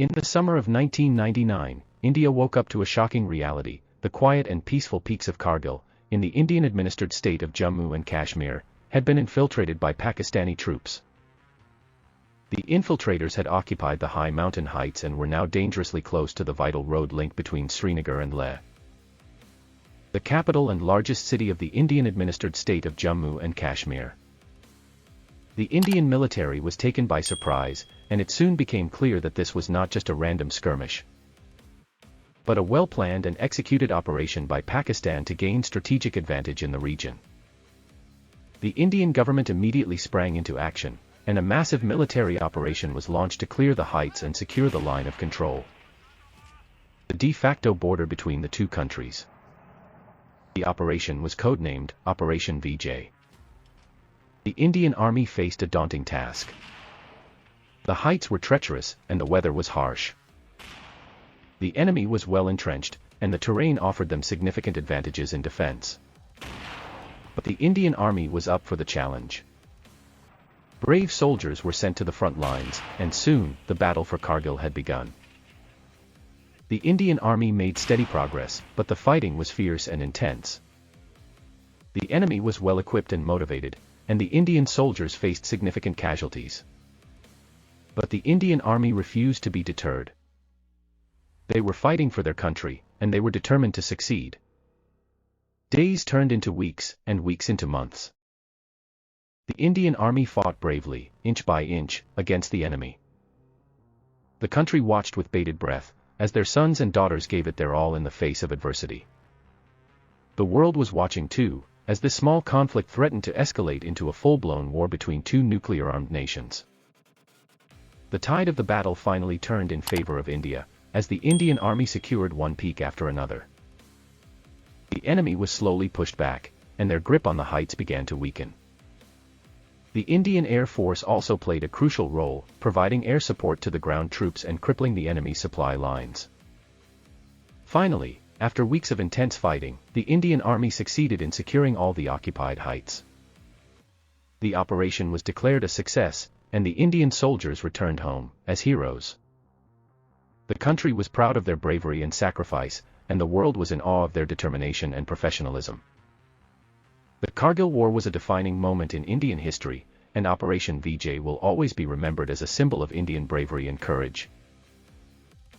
In the summer of 1999, India woke up to a shocking reality: the quiet and peaceful peaks of Kargil, in the Indian-administered state of Jammu and Kashmir, had been infiltrated by Pakistani troops. The infiltrators had occupied the high mountain heights and were now dangerously close to the vital road link between Srinagar and Leh, the capital and largest city of the Indian-administered state of Jammu and Kashmir. The Indian military was taken by surprise, and it soon became clear that this was not just a random skirmish, but a well-planned and executed operation by Pakistan to gain strategic advantage in the region. The Indian government immediately sprang into action, and a massive military operation was launched to clear the heights and secure the line of control, the de facto border between the two countries. The operation was codenamed Operation Vijay. The Indian Army faced a daunting task. The heights were treacherous, and the weather was harsh. The enemy was well entrenched, and the terrain offered them significant advantages in defense. But the Indian Army was up for the challenge. Brave soldiers were sent to the front lines, and soon, the battle for Kargil had begun. The Indian Army made steady progress, but the fighting was fierce and intense. The enemy was well equipped and motivated, and the Indian soldiers faced significant casualties. But the Indian Army refused to be deterred. They were fighting for their country, and they were determined to succeed. Days turned into weeks, and weeks into months. The Indian Army fought bravely, inch by inch, against the enemy. The country watched with bated breath, as their sons and daughters gave it their all in the face of adversity. The world was watching too, as this small conflict threatened to escalate into a full-blown war between two nuclear-armed nations. The tide of the battle finally turned in favor of India, as the Indian Army secured one peak after another. The enemy was slowly pushed back, and their grip on the heights began to weaken. The Indian Air Force also played a crucial role, providing air support to the ground troops and crippling the enemy's supply lines. Finally, after weeks of intense fighting, the Indian Army succeeded in securing all the occupied heights. The operation was declared a success, and the Indian soldiers returned home as heroes. The country was proud of their bravery and sacrifice, and the world was in awe of their determination and professionalism. The Kargil War was a defining moment in Indian history, and Operation Vijay will always be remembered as a symbol of Indian bravery and courage.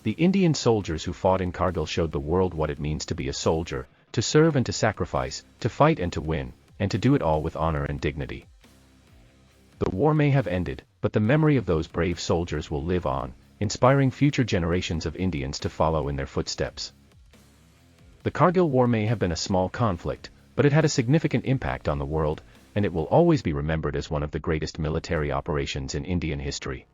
The Indian soldiers who fought in Kargil showed the world what it means to be a soldier, to serve and to sacrifice, to fight and to win, and to do it all with honor and dignity. The war may have ended, but the memory of those brave soldiers will live on, inspiring future generations of Indians to follow in their footsteps. The Kargil War may have been a small conflict, but it had a significant impact on the world, and it will always be remembered as one of the greatest military operations in Indian history.